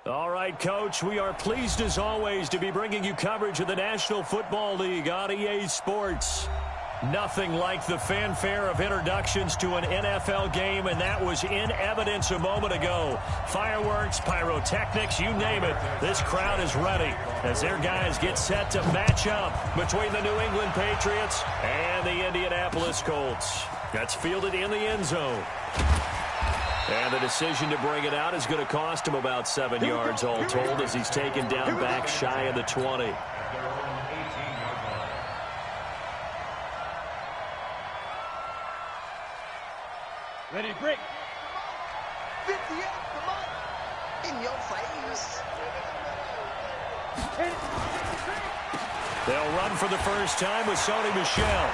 All right, Coach, we are pleased as always to be bringing you coverage of the National Football League on EA Sports. Nothing like the fanfare of introductions to an NFL game, and that was in evidence a moment ago. Fireworks, pyrotechnics, you name it. This crowd is ready as their guys get set to match up between the New England Patriots and the Indianapolis Colts. That's fielded in the end zone. And the decision to bring it out is going to cost him about 7 yards all told as he's taken down back shy of the 20. Ready to break. 58, come on. In your face. They'll run for the first time with Sony Michel.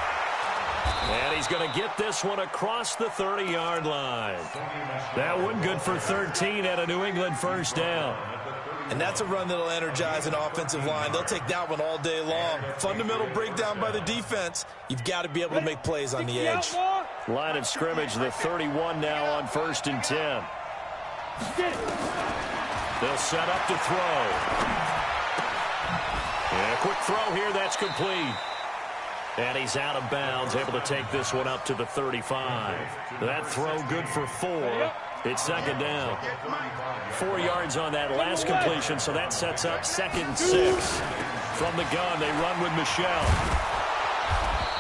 And he's going to get this one across the 30-yard line. That one good for 13 at a New England first down. And that's a run that'll energize an offensive line. They'll take that one all day long. Fundamental breakdown by the defense. You've got to be able to make plays on the edge. Line of scrimmage, the 31 now on 1st and 10. They'll set up to throw. And a quick throw here, that's complete. And he's out of bounds, able to take this one up to the 35. That throw good for 4. It's second down. 4 yards on that last completion, so that sets up 2nd and 6. From the gun, they run with Michel.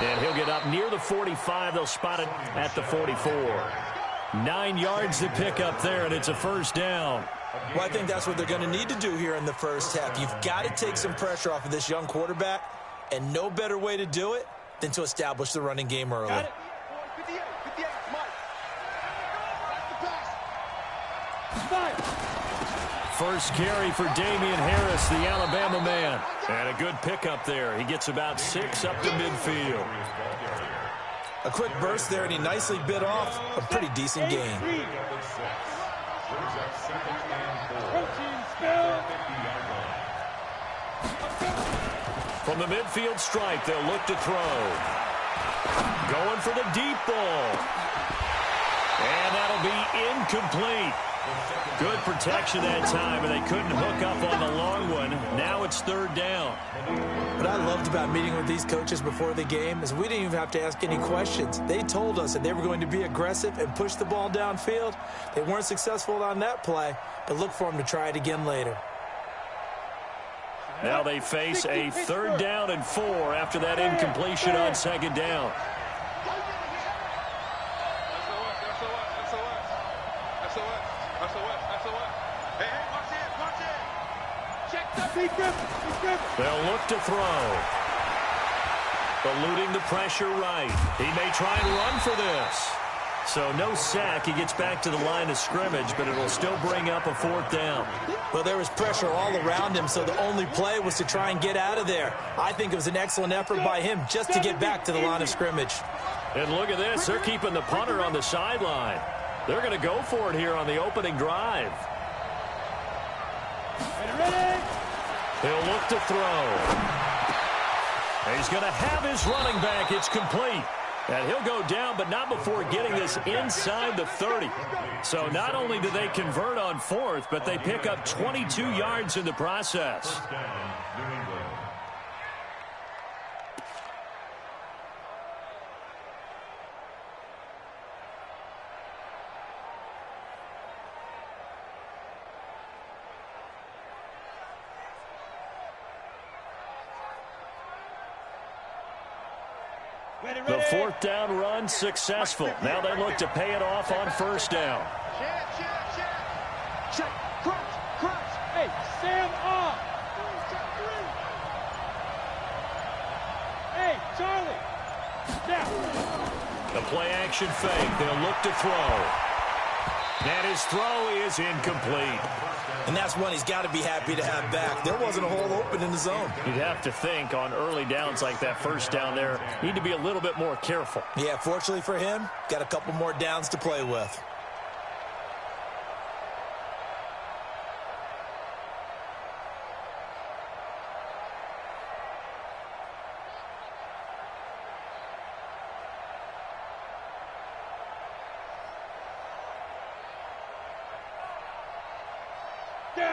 And he'll get up near the 45. They'll spot it at the 44. 9 yards to pick up there, and it's a first down. Well, I think that's what they're going to need to do here in the first half. You've got to take some pressure off of this young quarterback. And no better way to do it than to establish the running game early. Got it. 58, 58, Mike. First carry for Damian Harris, the Alabama man. And a good pickup there. He gets about 6 up to midfield. A quick burst there, and he nicely bit off a pretty decent gain. From the midfield stripe, they'll look to throw. Going for the deep ball. And that'll be incomplete. Good protection that time, and they couldn't hook up on the long one. Now it's 3rd down. What I loved about meeting with these coaches before the game is we didn't even have to ask any questions. They told us that they were going to be aggressive and push the ball downfield. They weren't successful on that play, but look for them to try it again later. Now they face a 3rd down and 4 after that incompletion on 2nd down. They'll look to throw. Eluding the pressure right. He may try and run for this. So no sack. He gets back to the line of scrimmage, but it'll still bring up a 4th down. Well, there was pressure all around him, so the only play was to try and get out of there. I think it was an excellent effort by him just to get back to the line of scrimmage. And look at this. They're keeping the punter on the sideline. They're going to go for it here on the opening drive. He'll look to throw. He's going to have his running back. It's complete. And he'll go down, but not before getting this inside the 30. So not only do they convert on 4th, but they pick up 22 yards in the process. The 4th down run successful. Now they look to pay it off on 1st down. Check. Crunch. Hey, stand up. Hey, Charlie. Now. The play action fake. They'll look to throw. And his throw is incomplete. And that's one he's got to be happy to have back. There wasn't a hole open in the zone. You'd have to think on early downs like that first down there, need to be a little bit more careful. Yeah, fortunately for him, got a couple more downs to play with.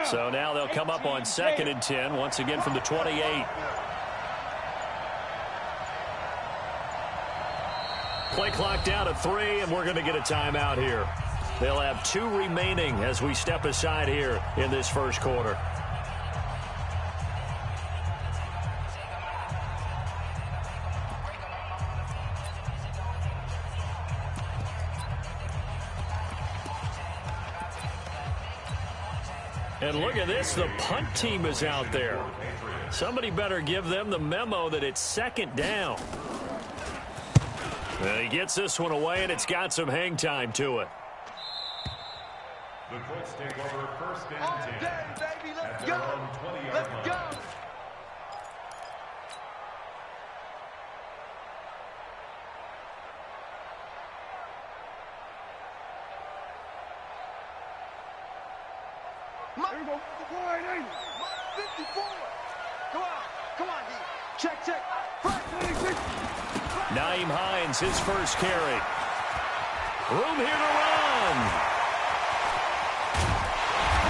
So now they'll come up on 2nd and 10, once again from the 28. Play clock down to 3, and we're going to get a timeout here. They'll have 2 remaining as we step aside here in this first quarter. And look at this, the punt team is out there. Somebody better give them the memo that it's 2nd down. And he gets this one away, and it's got some hang time to it. The Colts take over 1st and 10. Baby, let's go. Let's go. There you go. 54. Come on, D. Check. Nyheim Hines, his first carry. Room here to run.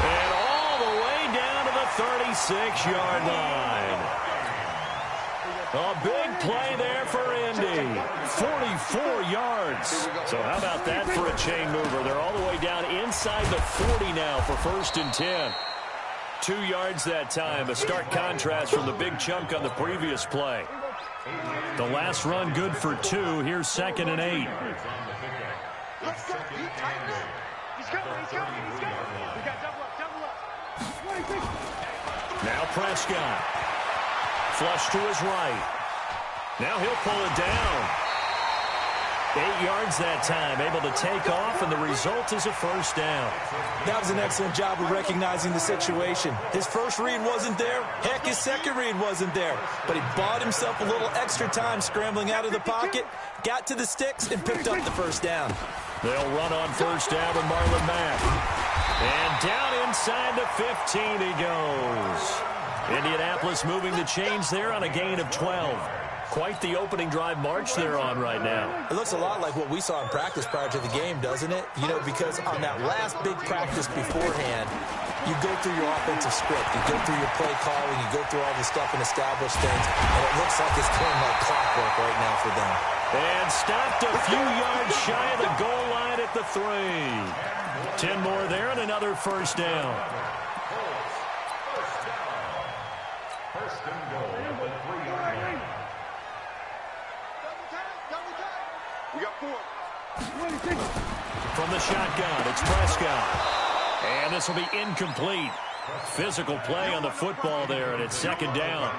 And all the way down to the 36-yard line. A big play there for Indy. 44 yards. So how about that for a chain mover? They're all the way down inside the 40 now for 1st and 10. 2 yards that time. A stark contrast from the big chunk on the previous play. The last run good for 2. Here's 2nd and 8. Let's go. He's going. We got double up. Now Prescott. Flush to his right. Now he'll pull it down. 8 yards that time, able to take off, and the result is a 1st down. That was an excellent job of recognizing the situation. His first read wasn't there. Heck, his second read wasn't there. But he bought himself a little extra time scrambling out of the pocket, got to the sticks, and picked up the 1st down. They'll run on 1st down with Marlon Mack. And down inside the 15 he goes. Indianapolis moving the chains there on a gain of 12. Quite the opening drive march they're on right now. It looks a lot like what we saw in practice prior to the game, doesn't it? You know, because on that last big practice beforehand, you go through your offensive script, you go through your play calling, you go through all the stuff and establish things, and it looks like it's going like clockwork right now for them. And stopped a few yards shy of the goal line at the 3. 10 more there and another 1st down. First and goal at the 3-yard line. We got 4. From the shotgun, it's Prescott. And this will be incomplete. Physical play on the football there, and it's 2nd down.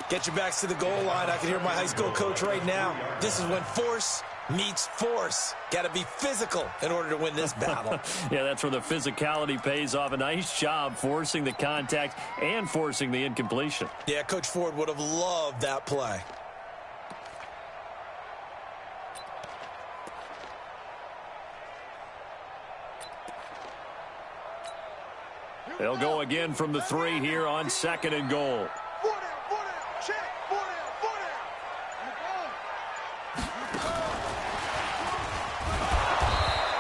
Get your backs to the goal line. I can hear my high school coach right now. This is when force meets force. Got to be physical in order to win this battle. Yeah, that's where the physicality pays off. A nice job forcing the contact and forcing the incompletion. Yeah, Coach Ford would have loved that play. They'll go again from the 3 here on 2nd and goal. 4 down. Check. 4 down.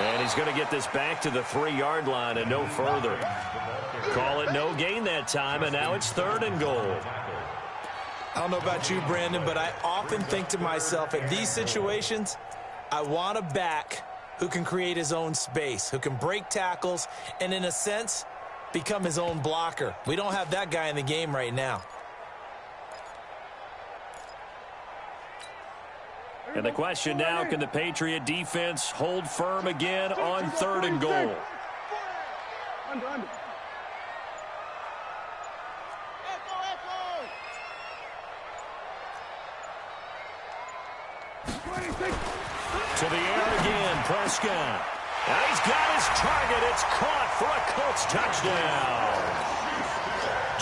And he's going to get this back to the 3-yard line and no further. Call it no gain that time, and now it's 3rd and goal. I don't know about you, Brandon, but I often think to myself, in these situations, I want a back who can create his own space, who can break tackles, and in a sense, become his own blocker. We don't have that guy in the game right now. And the question now, can the Patriot defense hold firm again on 3rd and goal? Under. To the air again, Prescott. And he's got his target. It's caught for a Colts touchdown.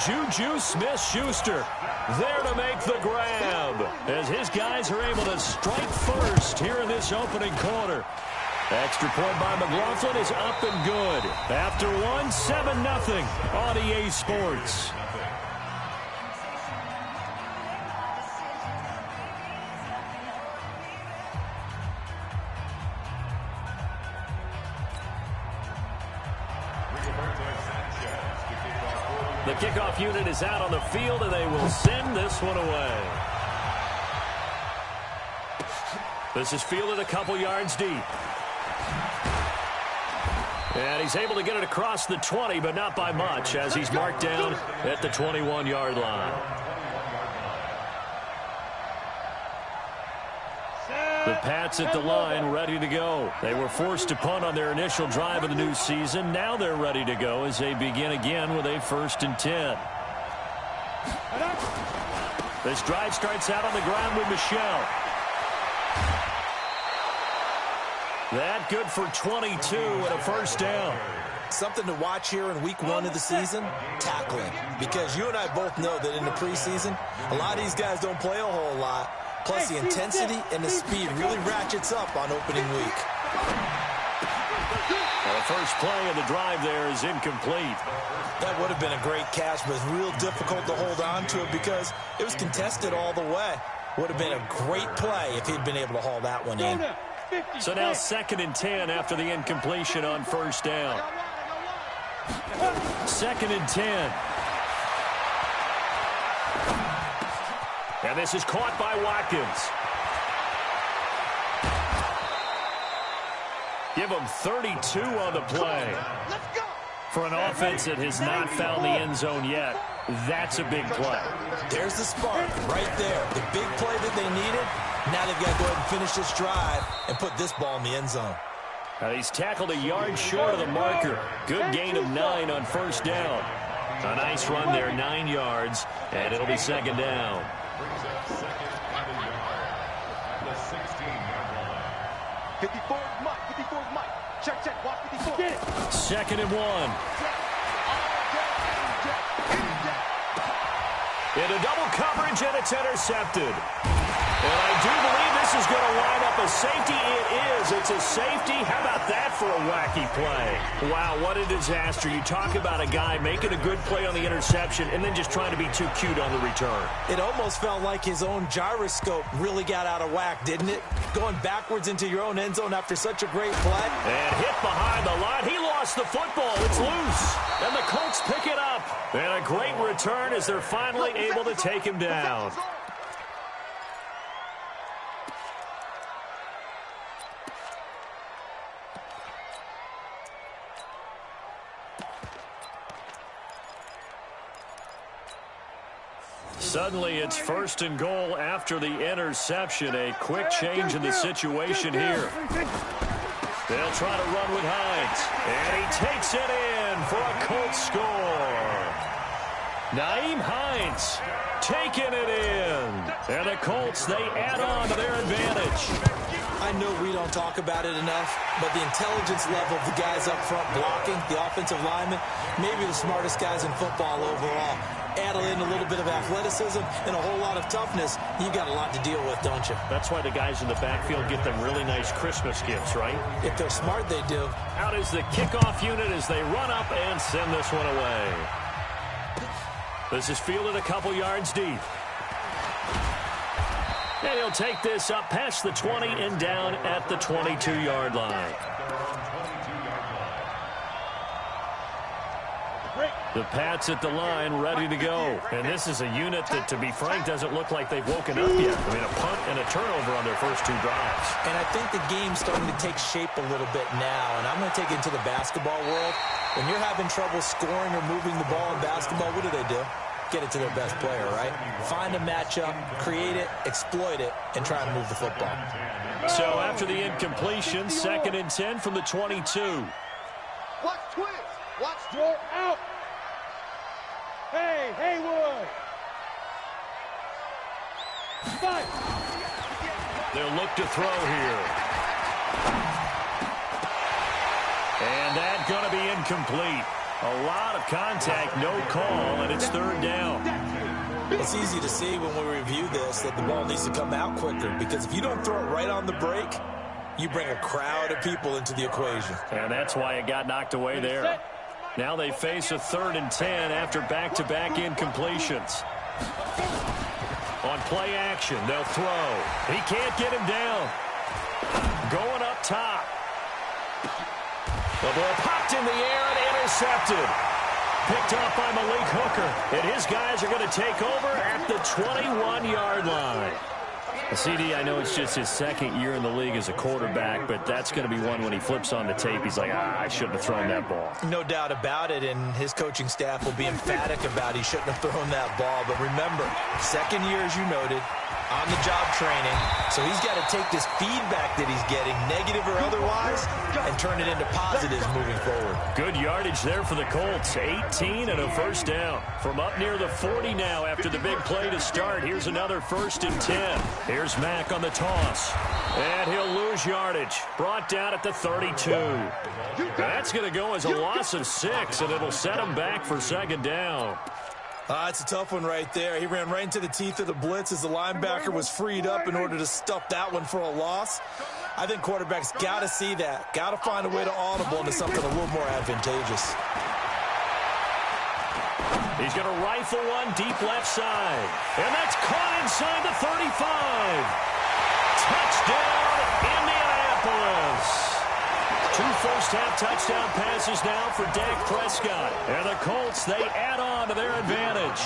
Juju Smith-Schuster there to make the grab as his guys are able to strike first here in this opening quarter. Extra point by McLaughlin is up and good. After 7-0 on EA Sports. The kickoff unit is out on the field, and they will send this one away. This is fielded a couple yards deep. And he's able to get it across the 20, but not by much, as he's marked down at the 21-yard line. The Pats at the line, ready to go. They were forced to punt on their initial drive of the new season. Now they're ready to go as they begin again with a 1st and 10. This drive starts out on the ground with Michelle. That good for 22 and a 1st down. Something to watch here in week 1 of the season, tackling. Because you and I both know that in the preseason, a lot of these guys don't play a whole lot. Plus, the intensity and the speed really ratchets up on opening week. Well, the first play of the drive there is incomplete. That would have been a great catch, but it's real difficult to hold on to it because it was contested all the way. Would have been a great play if he'd been able to haul that one in. So now 2nd and 10 after the incompletion on 1st down. 2nd and 10. And this is caught by Watkins. Give him 32 on the play. For an offense that has not found the end zone yet, that's a big play. There's the spark right there. The big play that they needed. Now they've got to go ahead and finish this drive and put this ball in the end zone. Now he's tackled a yard short of the marker. Good gain of 9 on 1st down. A nice run there, 9 yards, and it'll be 2nd down. 54 Mike. 54 Mike. Check, watch 54. 2nd and 1. Into double coverage, and it's intercepted. And I do believe this is going to wind up a safety. It is. It's a safety. How about that for a wacky play? Wow, what a disaster. You talk about a guy making a good play on the interception and then just trying to be too cute on the return. It almost felt like his own gyroscope really got out of whack, didn't it? Going backwards into your own end zone after such a great play. And hit behind the line. He lost the football. It's loose. And the Colts pick it up. And a great return as they're finally able to take him down. Suddenly, it's 1st and goal after the interception. A quick change in the situation here. They'll try to run with Hines. And he takes it in for a Colts score. Nyheim Hines taking it in. And the Colts, they add on to their advantage. I know we don't talk about it enough, but the intelligence level of the guys up front blocking, the offensive linemen, maybe the smartest guys in football overall. Add in a little bit of athleticism and a whole lot of toughness, you got a lot to deal with, don't you? That's why the guys in the backfield get them really nice Christmas gifts, right? If they're smart, they do. Out is the kickoff unit as they run up and send this one away. This is fielded a couple yards deep. And he'll take this up past the 20 and down at the 22-yard line. The Pats at the line, ready to go. And this is a unit that, to be frank, doesn't look like they've woken up yet. I mean, a punt and a turnover on their first 2 drives. And I think the game's starting to take shape a little bit now. And I'm going to take it into the basketball world. When you're having trouble scoring or moving the ball in basketball, what do? Get it to their best player, right? Find a matchup, create it, exploit it, and try and move the football. So after the incompletion, 2nd and 10 from the 22. Watch twins. Watch Throw out. Hey, Haywood. 5. They'll look to throw here. And that's going to be incomplete. A lot of contact, no call, and it's 3rd down. It's easy to see when we review this that the ball needs to come out quicker, because if you don't throw it right on the break, you bring a crowd of people into the equation. And that's why it got knocked away there. Now they face a 3rd and 10 after back-to-back incompletions. On play action, they'll throw. He can't get him down. Going up top. The ball popped in the air and intercepted. picked off by Malik Hooker. And his guys are going to take over at the 21-yard line. CD, I know it's just his second year in the league as a quarterback, but that's going to be one when he flips on the tape. He's like, I shouldn't have thrown that ball. No doubt about it, and his coaching staff will be emphatic about he shouldn't have thrown that ball. But remember, second year, as you noted, on-the-job training. So he's got to take this feedback that he's getting, negative or otherwise, and turn it into positives moving forward. Good yardage there for the Colts. 18 and a first down. From up near the 40 now after the big play to start. Here's another 1st and 10. Here's Mack on the toss. And he'll lose yardage. Brought down at the 32. That's going to go as a loss of 6, and it'll set him back for 2nd down. It's a tough one right there. He ran right into the teeth of the blitz as the linebacker was freed up in order to stuff that one for a loss. I think quarterbacks got to see that. Got to find a way to audible into something a little more advantageous. He's going to rifle one deep left side. And that's caught inside the 35. Touchdown, Indianapolis. 2 first-half touchdown passes now for Dak Prescott. And the Colts, they add on to their advantage.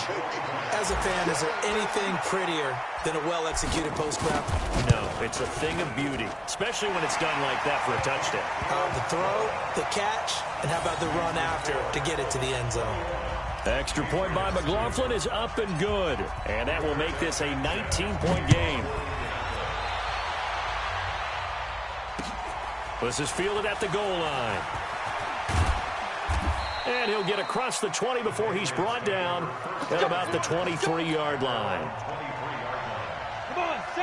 As a fan, is there anything prettier than a well-executed post-grab? No, it's a thing of beauty, especially when it's done like that for a touchdown. The throw, the catch, and how about the run after to get it to the end zone? Extra point by McLaughlin is up and good. And that will make this a 19-point game. This is fielded at the goal line. And he'll get across the 20 before he's brought down at about the 23-yard line.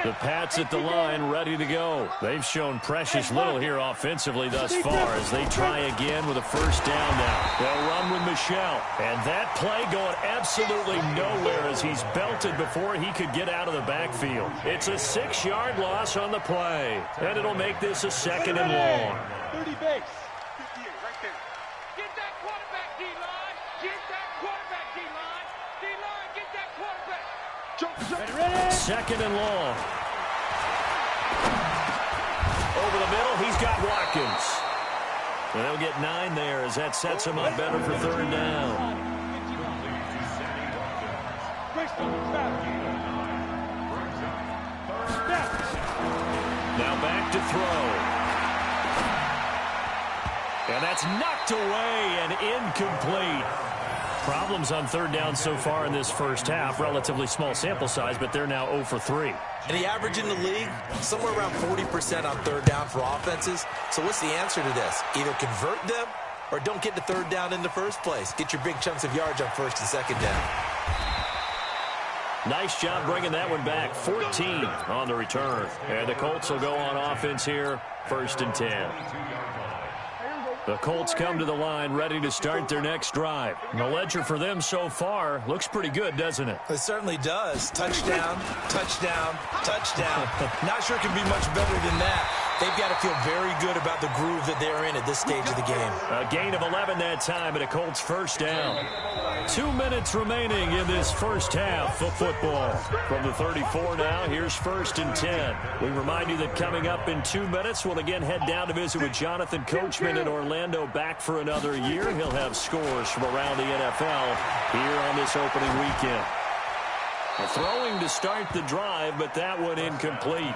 The Pats at the line ready to go. They've shown precious little here offensively thus far as they try again with a first down now. They'll run with Michel. And that play going absolutely nowhere as he's belted before he could get out of the backfield. It's a 6-yard loss on the play. And it'll make this a 2nd and long. 30 base. 58 right there. Get that quarterback, D-line. Get that quarterback, D-line. D-line, get that quarterback. Ready. 2nd and long. Over the middle, he's got Watkins. And they'll get 9 there as that sets him up better for 3rd down. Now back to throw. And that's knocked away and incomplete. Problems on 3rd down so far in this first half. Relatively small sample size, but they're now 0 for 3. And the average in the league, somewhere around 40% on 3rd down for offenses. So what's the answer to this? Either convert them or don't get the 3rd down in the first place. Get your big chunks of yards on 1st and 2nd down. Nice job bringing that one back. 14 on the return. And the Colts will go on offense here. 1st and 10. The Colts come to the line ready to start their next drive. The ledger for them so far looks pretty good, doesn't it? It certainly does. Touchdown, touchdown, touchdown. Not sure it can be much better than that. They've got to feel very good about the groove that they're in at this stage of the game. A gain of 11 that time and a Colts first down. 2 minutes remaining in this first half of football. From the 34 now, here's 1st and 10. We remind you that coming up in 2 minutes, we'll again head down to visit with Jonathan Coachman in Orlando, back for another year. He'll have scores from around the NFL here on this opening weekend. Throwing to start the drive, but that one incomplete.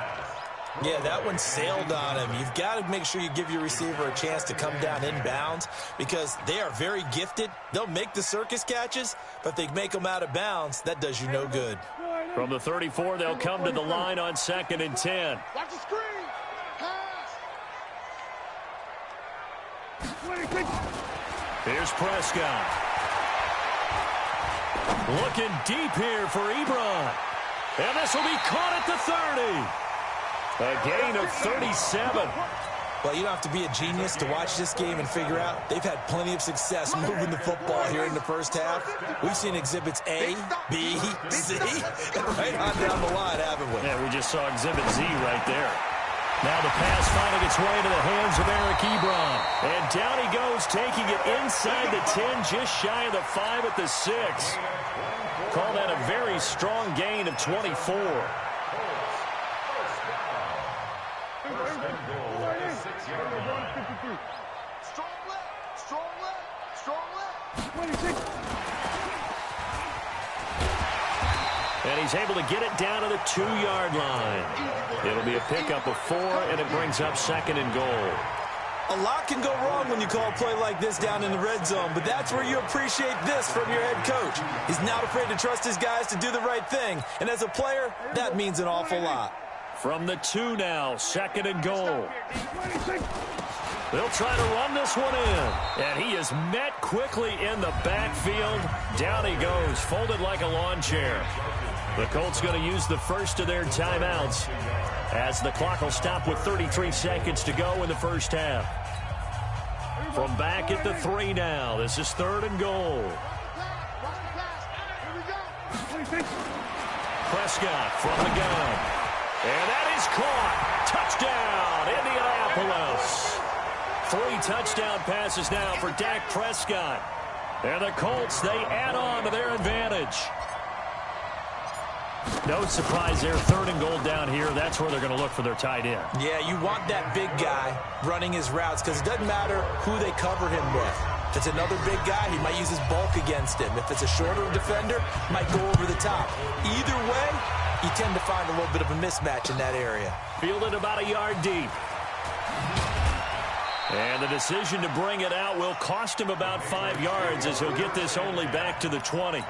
Yeah, that one sailed on him. You've got to make sure you give your receiver a chance to come down inbounds because they are very gifted. They'll make the circus catches, but if they make them out of bounds, that does you no good. From the 34, they'll come to the line on 2nd and 10. Watch the screen. Pass. Here's Prescott. Looking deep here for Ebron. And this will be caught at the 30. A gain of 37. Well, you don't have to be a genius to watch this game and figure out they've had plenty of success moving the football here in the first half. We've seen exhibits A, B, C, and right on down the line, haven't we? Yeah, we just saw exhibit Z right there. Now the pass finding its way into the hands of Eric Ebron. And down he goes, taking it inside the 10, just shy of the 5 at the 6. Call that a very strong gain of 24. Strong left, strong left, strong left. And he's able to get it down to the 2-yard line. It'll be a pickup of 4, and it brings up 2nd and goal. A lot can go wrong when you call a play like this down in the red zone, but that's where you appreciate this from your head coach. He's not afraid to trust his guys to do the right thing, and as a player, that means an awful lot. From the 2 now, 2nd and goal. They'll try to run this one in, and he is met quickly in the backfield. Down he goes, folded like a lawn chair. The Colts going to use the first of their timeouts as the clock will stop with 33 seconds to go in the first half. From back at the 3 now, this is 3rd and goal. Prescott from the gun. And that is caught. Touchdown, Indianapolis. 3 touchdown passes now for Dak Prescott. And the Colts, they add on to their advantage. No surprise there, 3rd and goal down here. That's where they're going to look for their tight end. Yeah, you want that big guy running his routes because it doesn't matter who they cover him with. If it's another big guy, he might use his bulk against him. If it's a shorter defender, he might go over the top. Either way, you tend to find a little bit of a mismatch in that area. Fielded about a yard deep. And the decision to bring it out will cost him about 5 yards as he'll get this only back to the 20.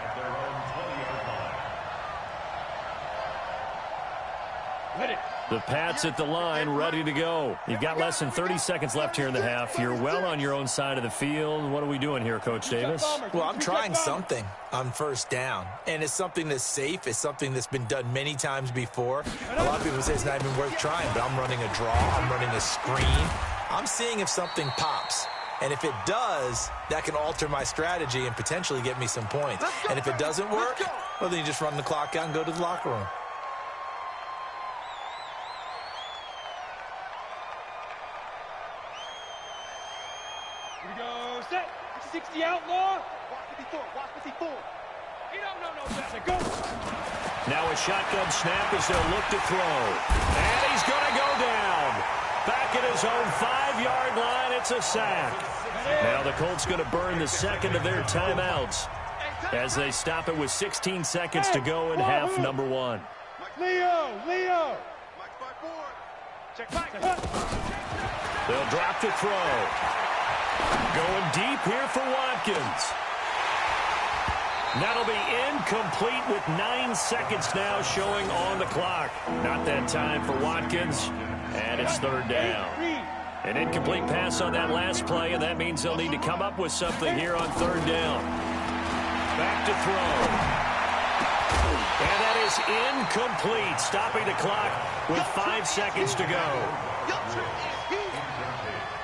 The Pats at the line, ready to go. You've got less than 30 seconds left here in the half. You're well on your own side of the field. What are we doing here, Coach Davis? Well, I'm trying something on 1st down, and it's something that's safe. It's something that's been done many times before. A lot of people say it's not even worth trying, but I'm running a draw. I'm running a screen. I'm seeing if something pops. And if it does, that can alter my strategy and potentially get me some points. And if it doesn't work, well, then you just run the clock out and go to the locker room. Here we go, set. 60 outlaw. Watch 54. You don't know no better. Go. Now a shotgun snap as they'll look to throw. And he's going to go down. Back at his own 5-yard line, it's a sack. Now the Colts going to burn the 2nd of their timeouts as they stop it with 16 seconds to go in half number 1. Leo. Check back. They'll drop the throw. Going deep here for Watkins. That'll be incomplete with 9 seconds now showing on the clock. Not that time for Watkins, and it's 3rd down. An incomplete pass on that last play, and that means they'll need to come up with something here on 3rd down. Back to throw. And that is incomplete, stopping the clock with 5 seconds to go.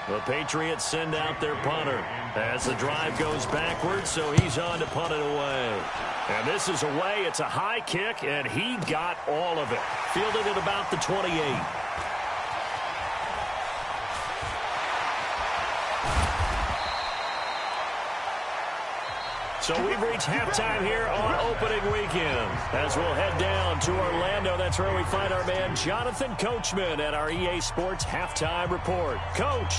The Patriots send out their punter as the drive goes backwards, so he's on to punt it away. And this is away. It's a high kick, and he got all of it. Fielded at about the 28. So we've reached halftime here on opening weekend. As we'll head down to Orlando, that's where we find our man Jonathan Coachman at our EA Sports Halftime Report. Coach,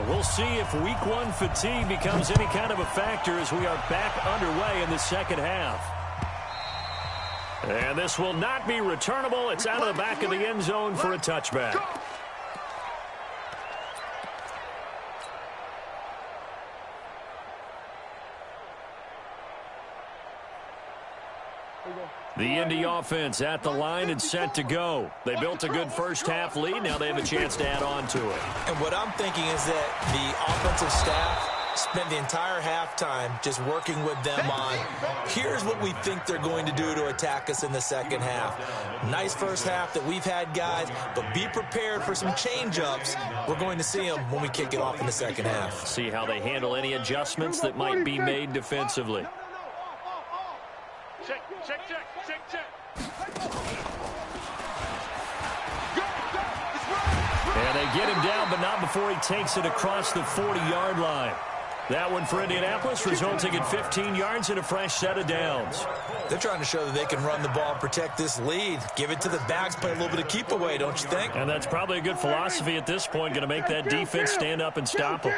we'll see if Week 1 fatigue becomes any kind of a factor as we are back underway in the second half. And this will not be returnable. It's out of the back of the end zone for a touchback. The Indy offense at the line and set to go. They built a good first half lead. Now they have a chance to add on to it. And what I'm thinking is that the offensive staff spent the entire halftime just working with them on, here's what we think they're going to do to attack us in the second half. Nice first half that we've had, guys, but be prepared for some change-ups. We're going to see them when we kick it off in the second half. See how they handle any adjustments that might be made defensively. Check. And they get him down, but not before he takes it across the 40-yard line. That one for Indianapolis, resulting in 15 yards and a fresh set of downs. They're trying to show that they can run the ball and protect this lead. Give it to the backs, play a little bit of keep away, don't you think? And that's probably a good philosophy at this point, going to make that defense stand up and stop them.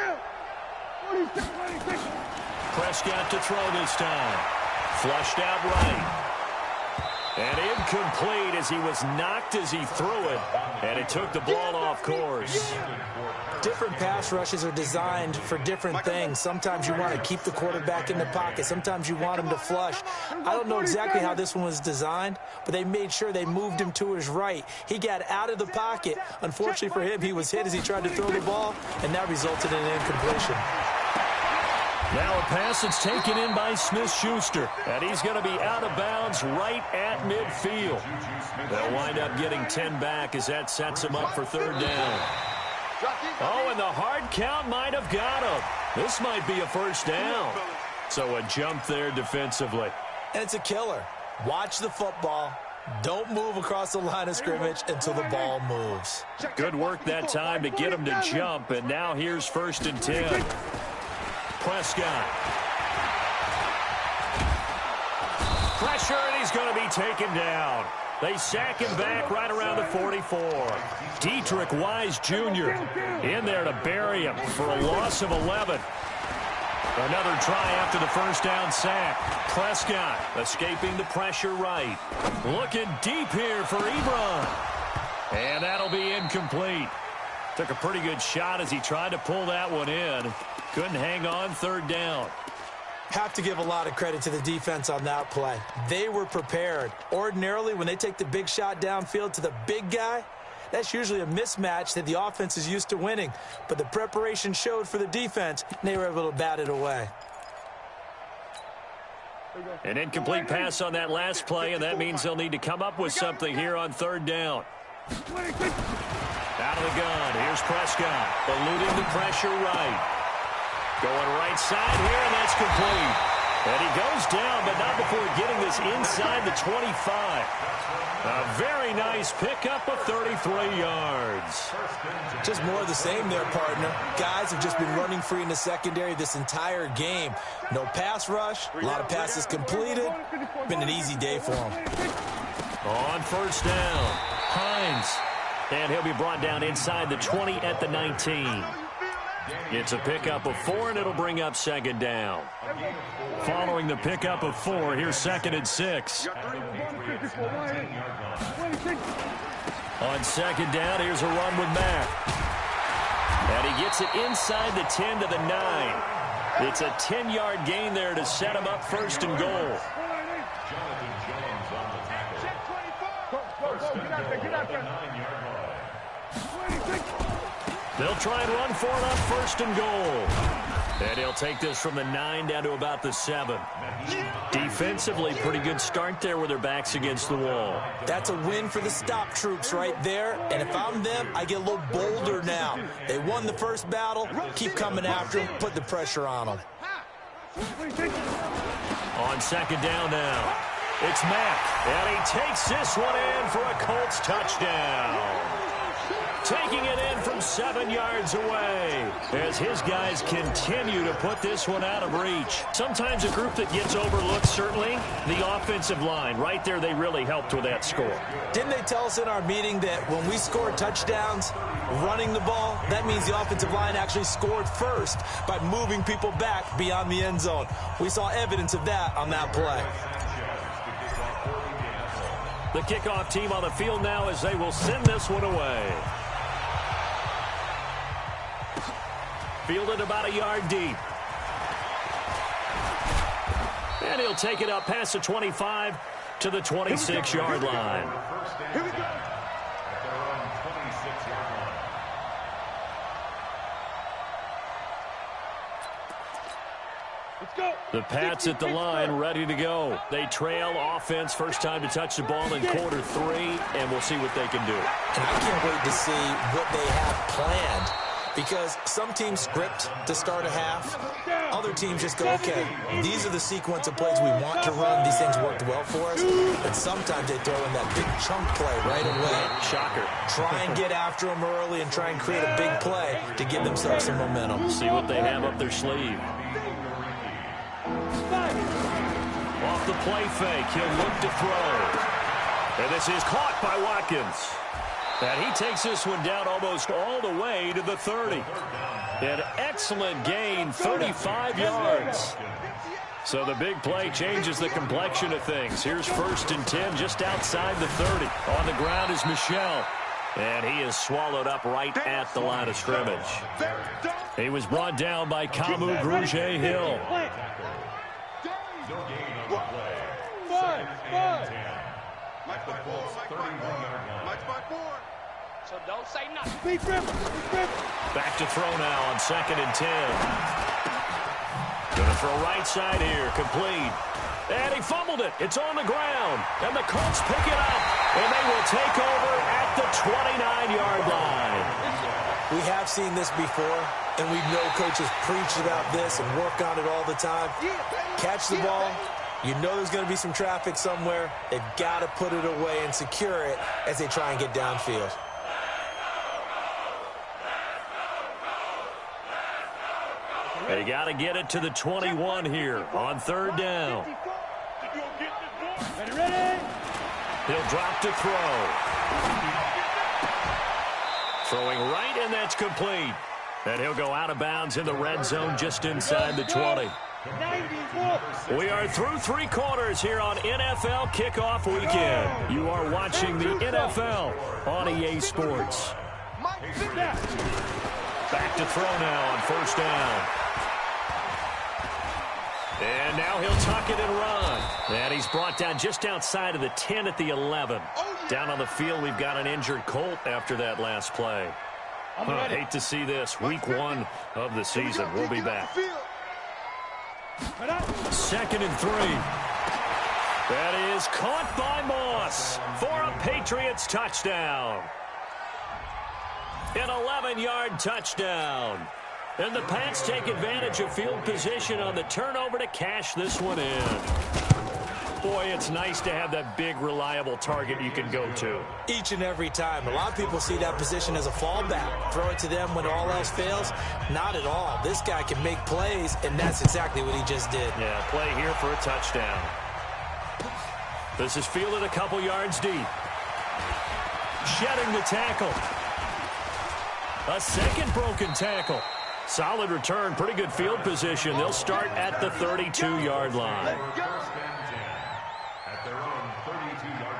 Prescott to throw this time. Flushed out right. And incomplete as he was knocked as he threw it. And it took the ball off course. Different pass rushes are designed for different things. Sometimes you want to keep the quarterback in the pocket. Sometimes you want him to flush. I don't know exactly how this one was designed, but they made sure they moved him to his right. He got out of the pocket. Unfortunately for him, he was hit as he tried to throw the ball, and that resulted in an incompletion. Now a pass that's taken in by Smith-Schuster. And he's going to be out of bounds right at midfield. They'll wind up getting 10 back as that sets him up for third down. Oh, and the hard count might have got him. This might be a first down. So a jump there defensively. And it's a killer. Watch the football. Don't move across the line of scrimmage until the ball moves. Good work that time to get him to jump. And now here's 1st and 10. Prescott. Pressure, and he's going to be taken down. They sack him back right around the 44. Dietrich Wise Jr. in there to bury him for a loss of 11. Another try after the first down sack. Prescott escaping the pressure right. Looking deep here for Ebron. And that'll be incomplete. Took a pretty good shot as he tried to pull that one in. Couldn't hang on, third down. Have to give a lot of credit to the defense on that play. They were prepared. Ordinarily, when they take the big shot downfield to the big guy, that's usually a mismatch that the offense is used to winning. But the preparation showed for the defense, and they were able to bat it away. An incomplete pass on that last play, and that means they'll need to come up with something here on third down. Out of the gun, here's Prescott, eluding the pressure right. Going right side here, and that's complete. And he goes down, but not before getting this inside the 25. A very nice pickup of 33 yards. Just more of the same there, partner. Guys have just been running free in the secondary this entire game. No pass rush, a lot of passes completed. Been an easy day for them. On first down, Hines. And he'll be brought down inside the 20 at the 19. It's a pickup of 4, and it'll bring up second down. Following the pickup of 4, here's 2nd and 6. On second down, here's a run with Mack. And he gets it inside the 10 to the 9. It's a 10-yard gain there to set him up 1st and goal. They'll try and run for it on 1st and goal. And he'll take this from the 9 down to about the 7. Defensively, pretty good start there with their backs against the wall. That's a win for the stop troops right there. And if I'm them, I get a little bolder now. They won the first battle. Keep coming after them. Put the pressure on them. On second down now, it's Mack. And he takes this one in for a Colts touchdown. Taking it in from 7 yards away as his guys continue to put this one out of reach. Sometimes a group that gets overlooked, certainly, the offensive line. Right there, they really helped with that score. Didn't they tell us in our meeting that when we score touchdowns running the ball, that means the offensive line actually scored first by moving people back beyond the end zone? We saw evidence of that on that play. The kickoff team on the field now as they will send this one away. Fielded about a yard deep. And he'll take it up past the 25 to the 26-yard line. Here we go. Let's go. The Pats at the line, ready to go. They trail offense, first time to touch the ball in quarter 3, and we'll see what they can do. And I can't wait to see what they have planned. Because some teams script to start a half. Other teams just go, okay, these are the sequence of plays we want to run. These things worked well for us. And sometimes they throw in that big chunk play right away. Shocker. Try and get after them early and try and create a big play to give themselves some momentum. See what they have up their sleeve. Off the play fake, he'll look to throw. And this is caught by Watkins. And he takes this one down almost all the way to the 30. An excellent gain, 35 yards. So the big play changes the complexion of things. Here's 1st and 10 just outside the 30. On the ground is Michel. And he is swallowed up right at the line of scrimmage. He was brought down by Kamu Grugier-Hill. No gain on the play. 2nd and 10. At the Colts 31-yard line. So don't say nothing. Back to throw now on 2nd and 10. Going to throw right side here, complete. And he fumbled it. It's on the ground. And the Colts pick it up. And they will take over at the 29-yard line. We have seen this before, and we know coaches preach about this and work on it all the time. Catch the ball. You know there's going to be some traffic somewhere. They've got to put it away and secure it as they try and get downfield. They got to get it to the 21 here on 3rd down. Ready? He'll drop to throw. Throwing right, and that's complete. And he'll go out of bounds in the red zone just inside the 20. 94. We are through 3 quarters here on NFL Kickoff Weekend. You are watching the NFL on EA Sports. Back to throw now on 1st down. And now he'll tuck it and run. And he's brought down just outside of the 10 at the 11. Down on the field, we've got an injured Colt after that last play. Hate to see this. Week 1 of the season. We'll be back. 2nd and 3. That is caught by Moss for a Patriots touchdown. An 11-yard touchdown. And the Pats take advantage of field position on the turnover to cash this one in. Boy, it's nice to have that big, reliable target you can go to. Each and every time. A lot of people see that position as a fallback. Throw it to them when all else fails. Not at all. This guy can make plays, and that's exactly what he just did. Yeah, play here for a touchdown. This is fielded a couple yards deep. Shedding the tackle. A second broken tackle. Solid return, pretty good field position. They'll start at the 32-yard line. 1st and 10. At their own 32-yard line.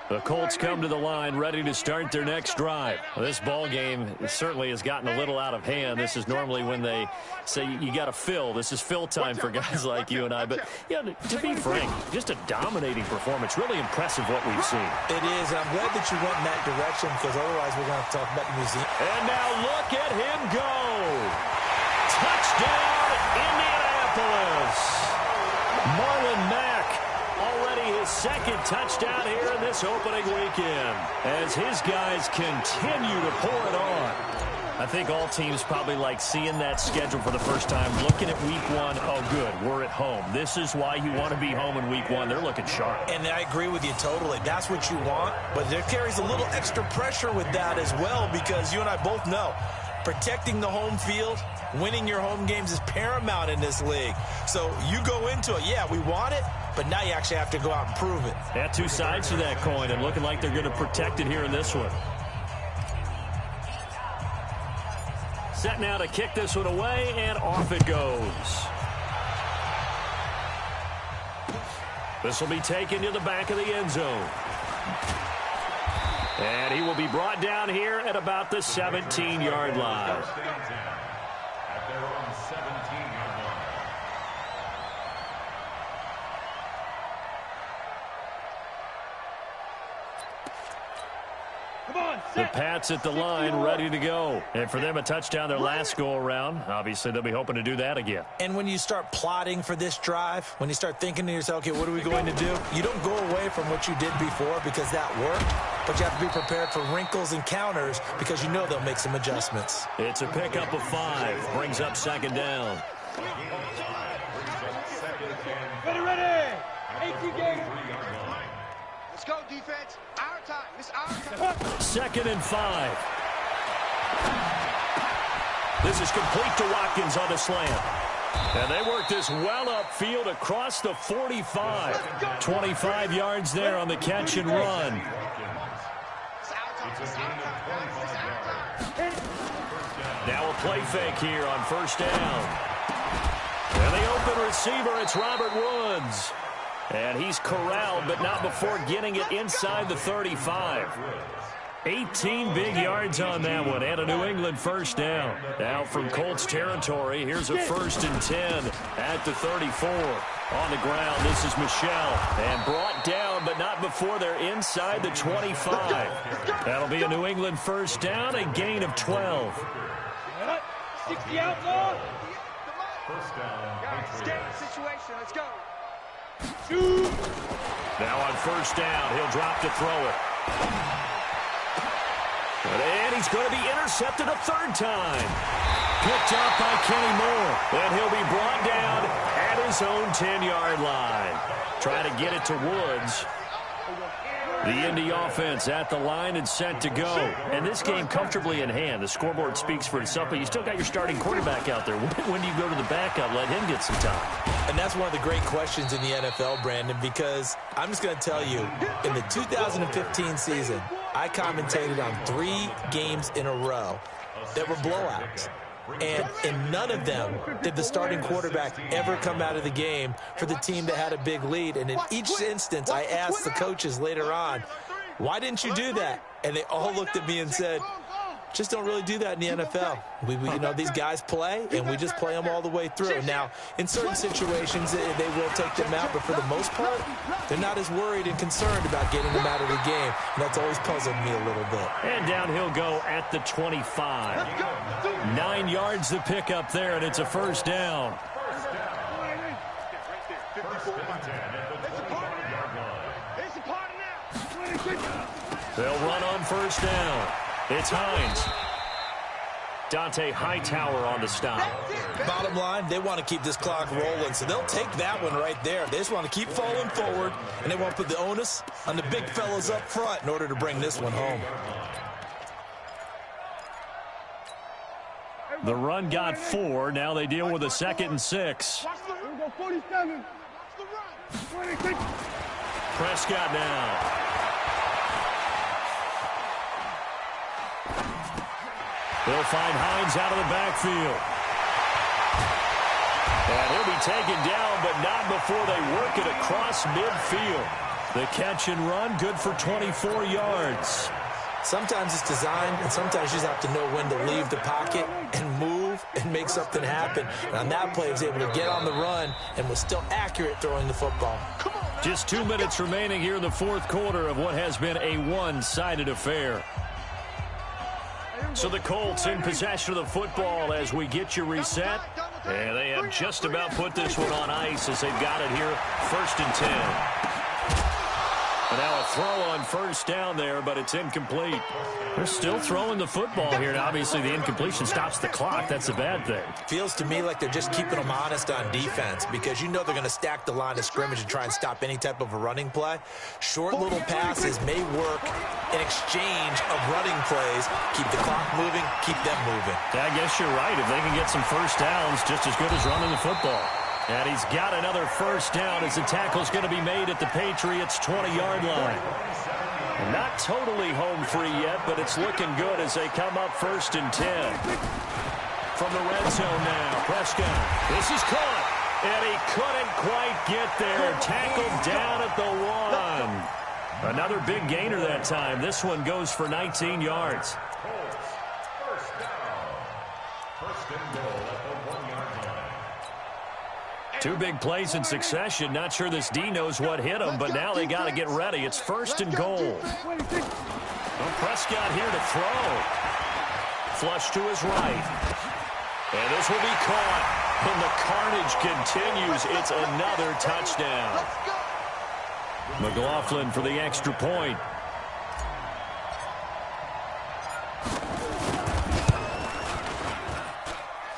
The Colts come to the line ready to start their next drive. This ball game certainly has gotten a little out of hand. This is normally when they say you got to fill. This is fill time for guys like you and I. But, yeah, to be frank, just a dominating performance. Really impressive what we've seen. It is, and I'm glad that you went in that direction because otherwise we're going to have to talk about the museum. And now look at him go. Touchdown, Indianapolis. Marlon Mack. Already his 2nd touchdown here in this opening weekend as his guys continue to pour it on. I think all teams probably like seeing that schedule for the first time, looking at week 1. Oh, good, we're at home. This is why you want to be home in week 1. They're looking sharp. And I agree with you totally. That's what you want, but there carries a little extra pressure with that as well because you and I both know protecting the home field, winning your home games is paramount in this league. So you go into it, yeah, we want it, but now you actually have to go out and prove it. Yeah, 2 sides to that coin, and looking like they're going to protect it here in this one. Set now to kick this one away, and off it goes. This will be taken to the back of the end zone. And he will be brought down here at about the 17-yard line. 1st and 10. At their own 17-yard line. The Pats at the line, ready to go. And for them, a touchdown their last go-around. Obviously, they'll be hoping to do that again. And when you start plotting for this drive, when you start thinking to yourself, okay, what are we going to do? You don't go away from what you did before because that worked, but you have to be prepared for wrinkles and counters because you know they'll make some adjustments. It's a pickup of 5. Brings up 2nd down. Ready. 18 games. Let's go, defense. Our time. It's our time. 2nd and 5. This is complete to Watkins on the slant. And they work this well upfield across the 45. 25 yards there on the catch and run. Now a play fake here on first down. And the open receiver, it's Robert Woods. And he's corralled, but not before getting it inside the 35. 18 big yards on that one, and a New England first down. Now from Colts territory, here's a 1st and 10 at the 34. On the ground, this is Michel. And brought down, but not before they're inside the 25. That'll be a New England first down, a gain of 12. 60 out more. First down. Situation. Let's go. Shoot. Now on first down, he'll drop to throw it. And he's going to be intercepted a 3rd time. Picked up by Kenny Moore. And he'll be brought down at his own 10-yard line. Trying to get it to Woods. The Indy offense at the line and set to go. And this game comfortably in hand. The scoreboard speaks for itself, but you still got your starting quarterback out there. When do you go to the backup, let him get some time? And that's one of the great questions in the NFL, Brandon, because I'm just going to tell you, in the 2015 season, I commentated on 3 games in a row that were blowouts. And in none of them did the starting quarterback ever come out of the game for the team that had a big lead. And in each instance, I asked the coaches later on, why didn't you do that? And they all looked at me and said, just don't really do that in the NFL. We you know, these guys play, and we just play them all the way through. Now, in certain situations, they will take them out, but for the most part, they're not as worried and concerned about getting them out of the game. And that's always puzzled me a little bit. And down he'll go at the 25. 9 yards to pick up there, and it's a first down. They'll run on first down. It's Hines. Dante Hightower on the stop. Bottom line, they want to keep this clock rolling, so they'll take that one right there. They just want to keep falling forward, and they want to put the onus on the big fellas up front in order to bring this one home. The run got 4. Now they deal with a 2nd and 6. 47. Prescott now. They'll find Hines out of the backfield. And he'll be taken down, but not before they work it across midfield. The catch and run, good for 24 yards. Sometimes it's designed, and sometimes you just have to know when to leave the pocket and move and make something happen. And on that play, he was able to get on the run and was still accurate throwing the football. Just 2 minutes remaining here in the 4th quarter of what has been a one-sided affair. So the Colts in possession of the football as we get you reset. And they have just about put this one on ice as they've got it here. 1st and 10. And now a throw on first down there, but it's incomplete. They're still throwing the football here. Now, obviously, the incompletion stops the clock. That's a bad thing. Feels to me like they're just keeping them honest on defense because you know they're going to stack the line of scrimmage and try and stop any type of a running play. Short little passes may work in exchange of running plays. Keep the clock moving, keep them moving. Yeah, I guess you're right. If they can get some first downs, just as good as running the football. And he's got another first down as the tackle's going to be made at the Patriots' 20-yard line. Not totally home free yet, but it's looking good as they come up 1st and 10. From the red zone now, Prescott. This is caught, and he couldn't quite get there. Tackled down at the 1. Another big gainer that time. This one goes for 19 yards. First down. 1st and goal at the 1-yard line. 2 big plays in succession. Not sure this D knows what hit him, but now they got to get ready. It's 1st and goal. Well, Prescott here to throw. Flush to his right. And this will be caught. And the carnage continues. It's another touchdown. McLaughlin for the extra point.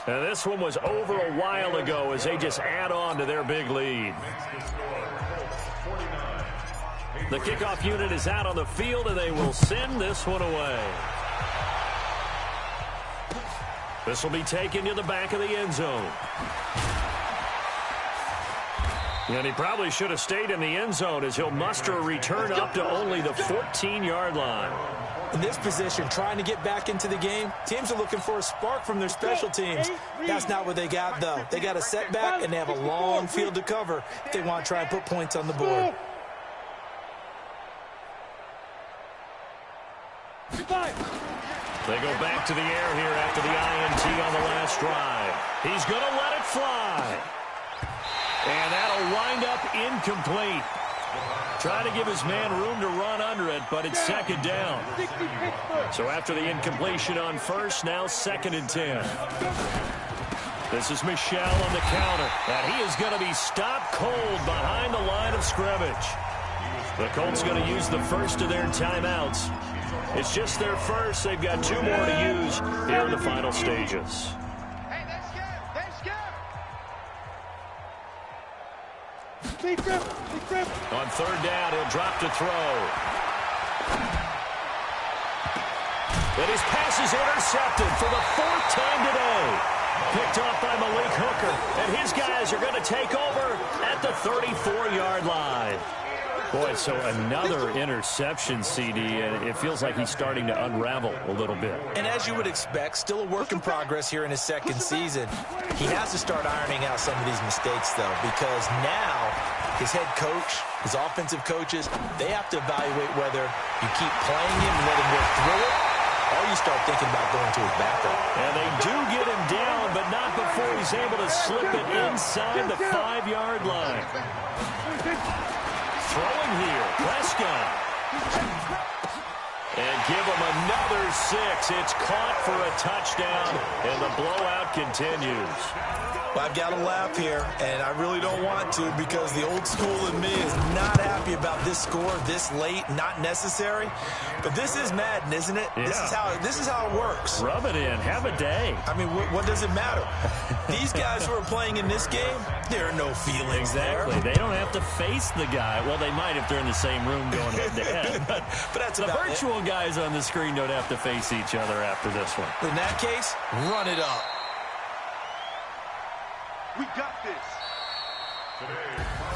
And this one was over a while ago as they just add on to their big lead. The kickoff unit is out on the field, and they will send this one away. This will be taken to the back of the end zone. And he probably should have stayed in the end zone as he'll muster a return up to only the 14-yard line. In this position, trying to get back into the game, teams are looking for a spark from their special teams. That's not what they got, though. They got a setback, and they have a long field to cover if they want to try and put points on the board. They go back to the air here after the INT on the last drive. He's going to let it fly. And that'll wind up incomplete. Trying to give his man room to run under it, but it's second down. So after the incompletion on first, now 2nd and 10. This is Michel on the counter, and he is going to be stopped cold behind the line of scrimmage. The Colts going to use the first of their timeouts. It's just their first. They've got 2 more to use here in the final stages. On 3rd down, he'll drop to throw. And his pass is intercepted for the 4th time today. Picked off by Malik Hooker. And his guys are going to take over at the 34-yard line. Boy, so another interception, CD, and it feels like he's starting to unravel a little bit. And as you would expect, still a work in progress here in his 2nd season. He has to start ironing out some of these mistakes, though, because now his head coach, his offensive coaches, they have to evaluate whether you keep playing him and let him work through it, or you start thinking about going to his backup. And they do get him down, but not before he's able to slip it inside the 5-yard line. Throwing here, Prescott. And give him another 6. It's caught for a touchdown, and the blowout continues. Well, I've got to laugh here, and I really don't want to because the old school in me is not happy about this score this late, not necessary. But this is Madden, isn't it? Yeah. This is how it works. Rub it in. Have a day. I mean, what does it matter? These guys who are playing in this game, there are no feelings Exactly. there. They don't have to face the guy. Well, they might if they're in the same room going head-to-head. but that's the about virtual guys on the screen don't have to face each other after this one. In that case, run it up. We got this.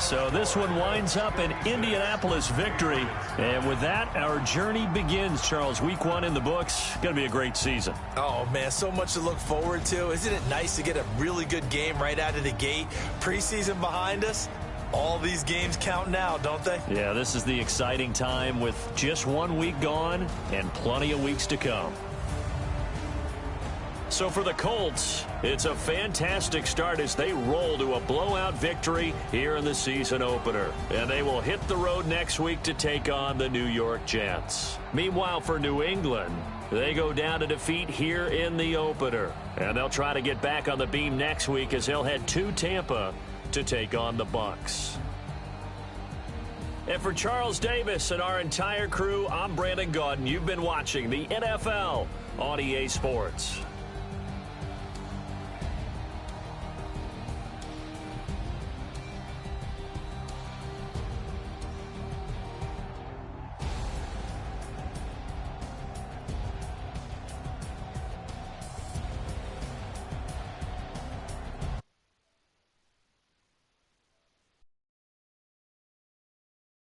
So this one winds up an Indianapolis victory. And with that, our journey begins, Charles. Week 1 in the books. Going to be a great season. Oh, man, so much to look forward to. Isn't it nice to get a really good game right out of the gate? Preseason behind us. All these games count now, don't they? Yeah, this is the exciting time with just 1 week gone and plenty of weeks to come. So for the Colts, it's a fantastic start as they roll to a blowout victory here in the season opener. And they will hit the road next week to take on the New York Jets. Meanwhile, for New England, they go down to defeat here in the opener. And they'll try to get back on the beam next week as they'll head to Tampa to take on the Bucs. And for Charles Davis and our entire crew, I'm Brandon Gaudin. You've been watching the NFL on EA Sports.